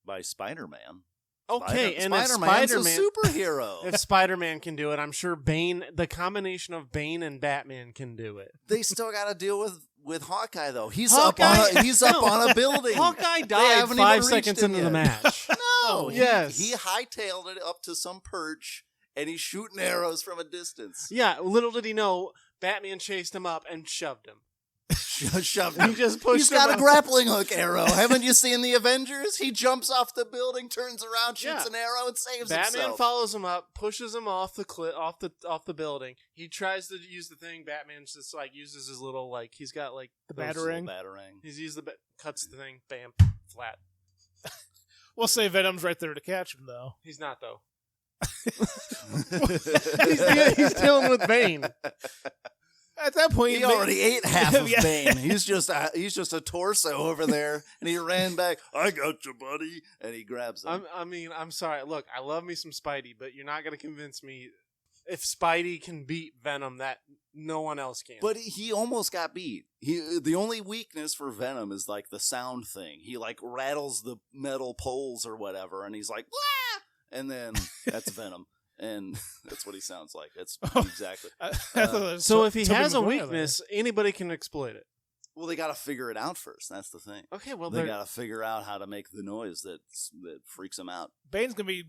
by Spider-Man. Okay, and if Spider-Man's a Spider-Man, superhero. if Spider-Man can do it, I'm sure Bane, the combination of Bane and Batman can do it. They still got to deal with Hawkeye though. He's Hawkeye- up on a building. Hawkeye They died haven't 5 even reached seconds him into the yet. match. No, Yes. he hightailed it up to some perch and he's shooting arrows from a distance. Yeah, little did he know, Batman chased him up and shoved him. Shoved He him. just pushed He's him got a up. grappling hook arrow. Haven't you seen the Avengers? He jumps off the building, turns around, shoots Yeah. an arrow, and saves Batman himself. follows him up, pushes him off the off the building. He tries to use the thing. Batman just like uses his little like he's got like The those- batarang. Batarang. He's used the cuts the thing, bam, flat. We'll say Venom's right there to catch him, though. He's not, though. he's dealing with Bane. At that point, He already ate half of Yeah. Bane. He's just a torso over there, and he ran back. I got you, buddy, and he grabs him. I'm sorry. Look, I love me some Spidey, but you're not going to convince me if Spidey can beat Venom that no one else can. But he almost got beat. The only weakness for Venom is like the sound thing. He like rattles the metal poles or whatever, and he's like, "Wah!" And then that's Venom. And that's what he sounds like. That's exactly. So if he Tobey has a Maguire weakness, anybody can exploit it. Well, they got to figure it out first. That's the thing. Okay, well, They got to figure out how to make the noise that freaks him out. Bane's gonna be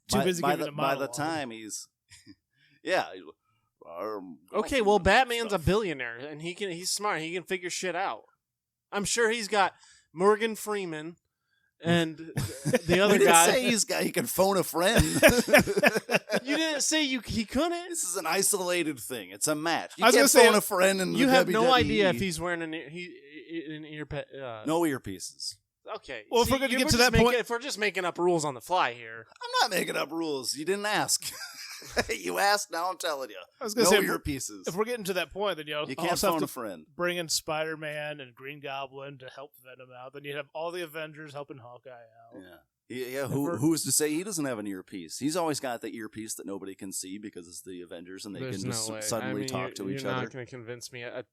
too busy giving a by monologue. the time he's, yeah. okay, well, Batman's a billionaire, and he's smart. He can figure shit out. I'm sure he's got Morgan Freeman and the other We didn't guy. say he can phone a friend. You didn't say he couldn't. This is an isolated thing. It's a match. You I was can't gonna say, phone a friend in You the have no WWE. idea if he's wearing an earpiece. No earpieces. Okay. Well, if we're gonna get to just that point- if we're just making up rules on the fly here, I'm not making up rules. You didn't ask. You asked. Now I'm telling you. I was gonna No say, earpieces. if we're getting to that point, then You I'll can't also have phone to a friend. bring in Spider-Man and Green Goblin to help Venom out. Then you have all the Avengers helping Hawkeye out. Yeah. Yeah, who's to say he doesn't have an earpiece? He's always got the earpiece that nobody can see because it's the Avengers and they there's can just no way. suddenly talk to each You're other. not going to convince me a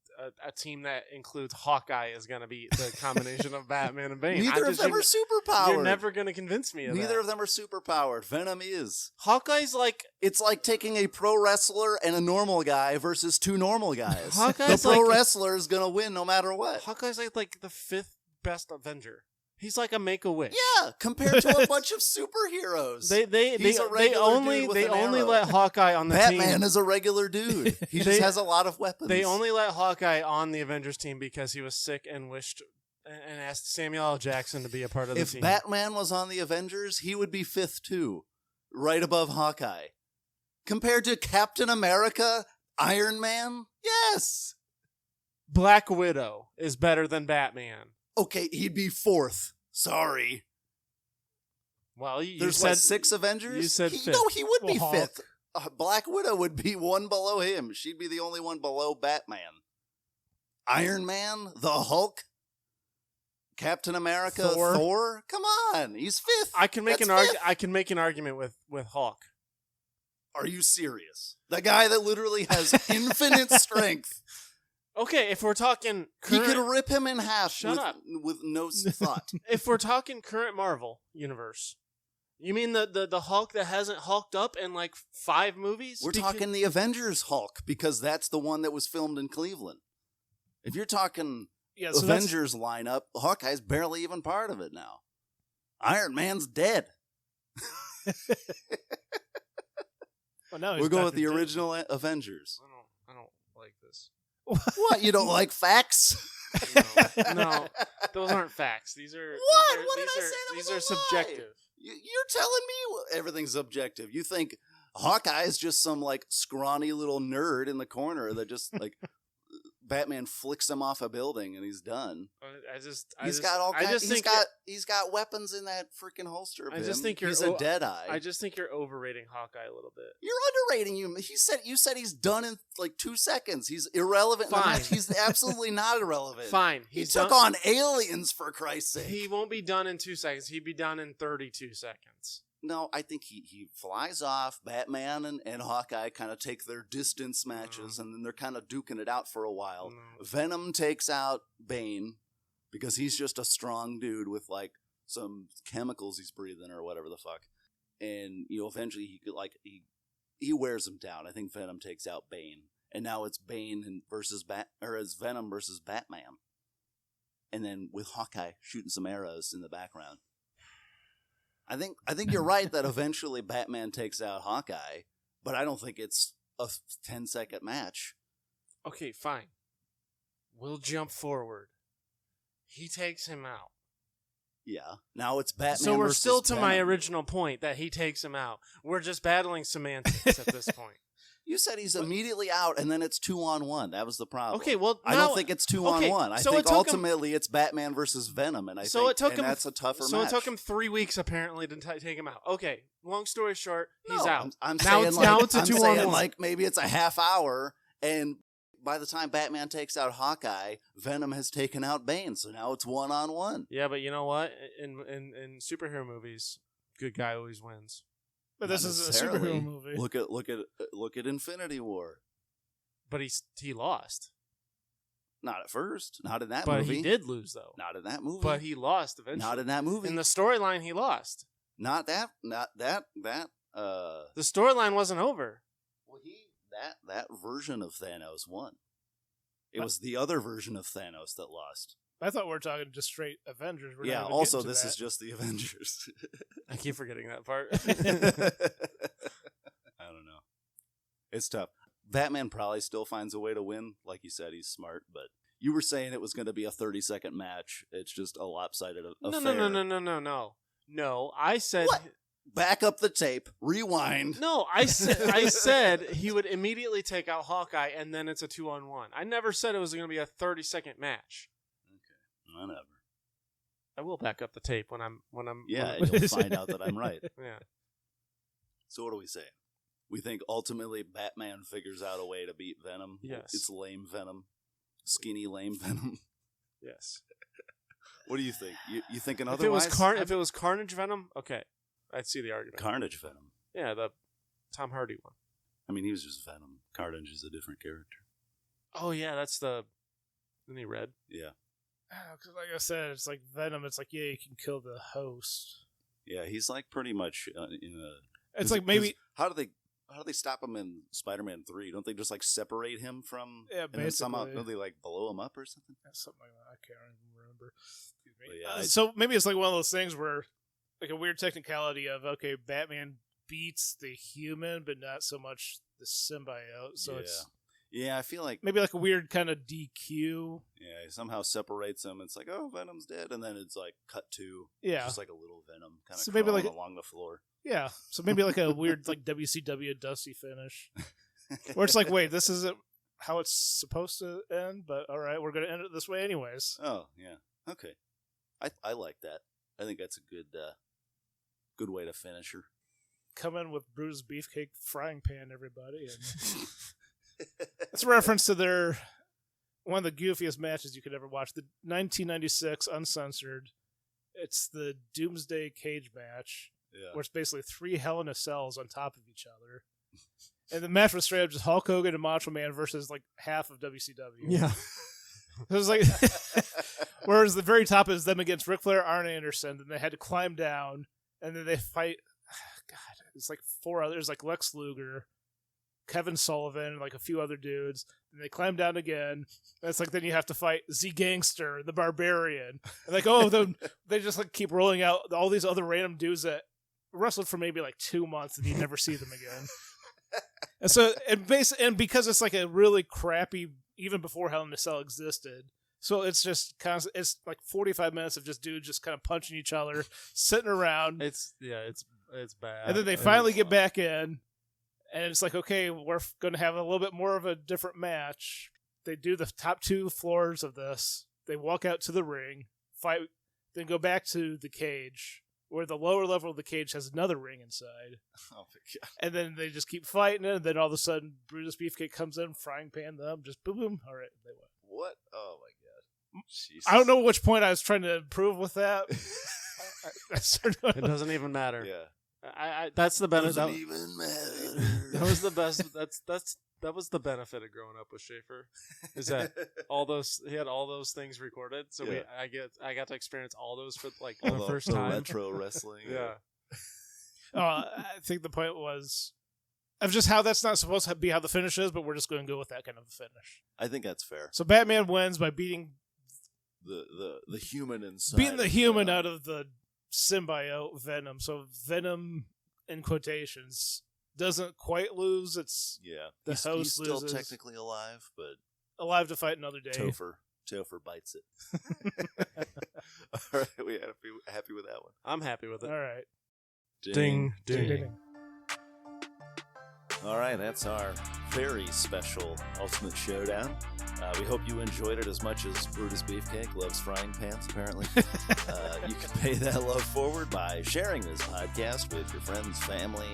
team that includes Hawkeye is going to be the combination of Batman and Bane. Neither of them are superpowered. You're never going to convince me of that. Neither of them are superpowered. Venom is. Hawkeye's like It's like taking a pro wrestler and a normal guy versus two normal guys. Hawkeye's the pro like- wrestler is going to win no matter what. Hawkeye's like the fifth best Avenger. He's like a Make-A-Wish. Yeah, compared to a bunch of superheroes. He's a regular only dude with they an only arrow. let Hawkeye on the Batman team. is a regular dude. He just has a lot of weapons. They only let Hawkeye on the Avengers team because he was sick and wished and asked Samuel L. Jackson to be a part of the If team. Batman was on the Avengers, he would be fifth too, right above Hawkeye. Compared to Captain America, Iron Man, yes. Black Widow is better than Batman. Okay, he'd be fourth. Sorry. Well, you There's said like 6 Avengers? you said he, fifth. No, he would be Well, Hulk. fifth. Black Widow would be one below him. She'd be the only one below Batman. Iron Man, the Hulk, Captain America, Thor. Thor. Come on, he's fifth. I can make That's fifth. I can make an argument with Hawk. Are you serious? The guy that literally has infinite strength. Okay, if we're talking He current, could rip him in half Shut with, up. with no thought. if we're talking current Marvel universe, you mean the Hulk that hasn't hulked up in like 5 movies? We're talking the Avengers Hulk because that's the one that was filmed in Cleveland. If you're talking Yeah, so that's, Avengers lineup, Hawkeye's barely even part of it now. Iron Man's dead. well, now he's We're going with Dr. the Doom. original Avengers. I don't like this. What? You don't like facts? No, those aren't facts. These are What? These are, What did these I are, say that these was are a lie? subjective. You're telling me everything's subjective. You think Hawkeye is just some like scrawny little nerd in the corner that just like Batman flicks him off a building and he's done. He's got weapons in that freaking holster of I just him. think you're he's a dead eye. I just think you're overrating Hawkeye a little bit. You're underrating him. You said he's done in like 2 seconds. He's irrelevant. in the Fine. match. He's absolutely not irrelevant. Fine, He he's took done, on aliens for Christ's sake. He won't be done in 2 seconds. He'd be done in 32 seconds. No, I think he flies off. Batman and Hawkeye kind of take their distance matches, and then they're kind of duking it out for a while. No. Venom takes out Bane because he's just a strong dude with like some chemicals he's breathing or whatever the fuck. And eventually he wears him down. I think Venom takes out Bane, and now it's Bane it's Venom versus Batman. And then with Hawkeye shooting some arrows in the background. I think you're right that eventually Batman takes out Hawkeye, but I don't think it's a 10-second match. Okay, fine. We'll jump forward. He takes him out. Yeah. Now it's Batman. So we're versus still to my Venom. original point that he takes him out. We're just battling semantics at this point. You said he's immediately out, and then it's 2-on-1. That was the problem. Okay, well, I don't think it's 2-on-1. I so think it took ultimately it's Batman versus Venom, and that's a tougher match. So it took him 3 weeks apparently to take him out. Okay, long story short, he's No, out. I'm now saying it's a I'm 2-on-1. saying like maybe it's a half hour, and by the time Batman takes out Hawkeye, Venom has taken out Bane, so now it's 1-on-1. Yeah, but you know what? In superhero movies, good guy always wins. But this is a superhero movie. Look at Infinity War. But he lost. Not at first. Not in that but movie. He did lose though. Not in that movie. But he lost eventually. Not in that movie. In the storyline, he lost. Not that. The storyline wasn't over. Well, that version of Thanos won. It was the other version of Thanos that lost. I thought we were talking just straight Avengers. We're yeah. not even Also, getting to this that. is just the Avengers. I keep forgetting that part. I don't know. It's tough. Batman probably still finds a way to win. Like you said, he's smart. But you were saying it was going to be a 30-second match. It's just a lopsided affair. No. I said. What? Back up the tape. Rewind. No, I said he would immediately take out Hawkeye, and then it's a 2-on-1. I never said it was going to be a 30-second match. Okay, whatever. I will back up the tape when I'm. Yeah, you'll find out that I'm right. Yeah. So what do we say? We think ultimately Batman figures out a way to beat Venom. Yes. It's lame Venom. Skinny lame Venom. Yes. What do you think? You thinking If otherwise? it was Carnage Venom, okay, I'd see the argument. Carnage Venom. Yeah, the Tom Hardy one. I mean, he was just Venom. Carnage is a different character. Oh yeah, that's the. Isn't he red? Yeah. Because like I said, it's like Venom. It's like, yeah, you can kill the host. Yeah, he's like pretty much in a. It's like maybe how do they stop him in Spider-Man 3? Don't they just like separate him from? Yeah, and then somehow basically. don't they like blow him up or something? something like that. I can't even remember. Excuse me. Yeah, so maybe it's like one of those things where, like a weird technicality of okay, Batman beats the human, but not so much the symbiote. So it's I feel like maybe like a weird kind of DQ. yeah, he somehow separates them. It's like, oh, Venom's dead, and then it's like cut to just like a little Venom kind of So maybe like along the floor. Yeah, so maybe like a weird like WCW Dusty finish, where it's like, wait, this isn't how it's supposed to end, but all right, we're gonna end it this way anyways. Oh yeah, okay. I like that. I think that's a good way to finish her. Come in with Bruce's Beefcake frying pan, everybody. And it's a reference to one of the goofiest matches you could ever watch, the 1996 uncensored. It's the Doomsday Cage match, where it's basically 3 Hell in a Cells on top of each other. And the match was straight up just Hulk Hogan and Macho Man versus like half of WCW. Yeah. It was like, whereas the very top is them against Ric Flair, Arn Anderson. Then they had to climb down, and then they fight. God, it's like 4 others, like Lex Luger, Kevin Sullivan, like a few other dudes. And they climb down again. And it's like then you have to fight Z Gangster, the Barbarian. And like, oh, they just like keep rolling out all these other random dudes that wrestled for maybe like 2 months, and you never see them again. And so, and because it's like a really crappy, even before Hell in a Cell existed, so it's just constant. It's like 45 minutes of just dudes just kind of punching each other, sitting around. It's bad. And then they finally get back in, and it's like, okay, we're going to have a little bit more of a different match. They do the top 2 floors of this. They walk out to the ring, fight, then go back to the cage, where the lower level of the cage has another ring inside. Oh my god! And then they just keep fighting it, and then all of a sudden, Brutus Beefcake comes in, frying pan them, just boom, boom. All right, they win. What? Oh my god! Jesus. I don't know which point I was trying to prove with that. It doesn't even matter. Yeah. That's the benefit. Doesn't even matter. That was the best. That was the benefit of growing up with Schafer, is that he had all those things recorded. So I got to experience all those for like the first time. Retro wrestling. Yeah. I think the point was of just how that's not supposed to be how the finish is, but we're just going to go with that kind of a finish. I think that's fair. So Batman wins by beating the human inside. Beating the human out of the symbiote Venom. So Venom, in quotations, doesn't quite lose. It's the host he's still loses. technically alive, but Alive to fight another day. Topher bites it. All right, we happy with that one. I'm happy with it. All right. Ding, ding. Ding. All right, that's our very special Ultimate Showdown. We hope you enjoyed it as much as Brutus Beefcake loves frying pans, apparently. You can pay that love forward by sharing this podcast with your friends, family,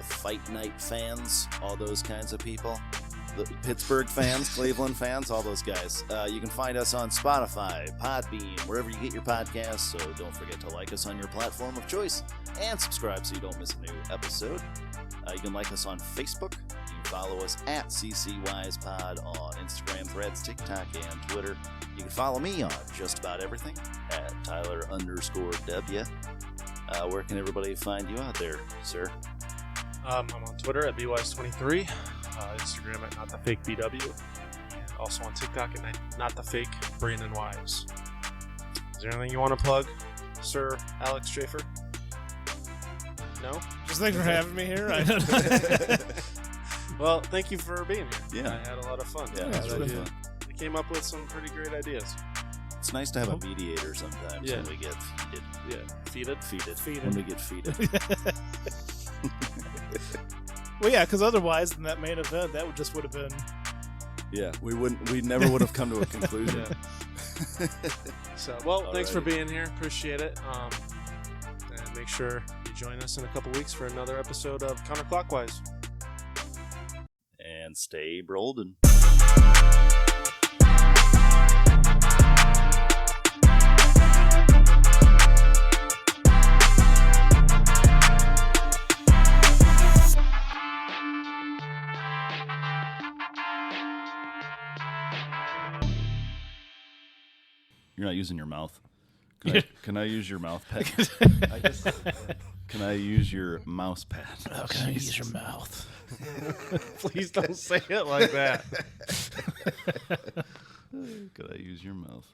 Fight Night fans, all those kinds of people. The Pittsburgh fans, Cleveland fans, all those guys. You can find us on Spotify, Podbean, wherever you get your podcasts, so don't forget to like us on your platform of choice and subscribe so you don't miss a new episode. You can like us on Facebook. You can follow us at CCWisePod on Instagram, Threads, TikTok, and Twitter. You can follow me on just about everything at Tyler_W. Where can everybody find you out there, sir? I'm on Twitter at BWise23, Instagram at NotTheFakeBW, and also on TikTok at NotTheFakeBrandonWise. Is there anything you want to plug, Sir Alex Schafer? No? Just thanks for having me here. Well, thank you for being here. Yeah. I had a lot of fun. Yeah, it's really fun. I came up with some pretty great ideas. It's nice to have a mediator sometimes Yeah. when we get feeded. Yeah. Feeded? When we get feeded. Well, yeah, because otherwise, in that main event, that would have been. Yeah, we never would have come to a conclusion. So, well, thanks for being here. Appreciate it. And make sure you join us in a couple weeks for another episode of Counterclockwise. And stay Brolden. You're not using your mouth. Can I use your mouth pad? Can I use your mouse pad? Oh, can I use your mouth? Please don't say it like that. Could I use your mouth?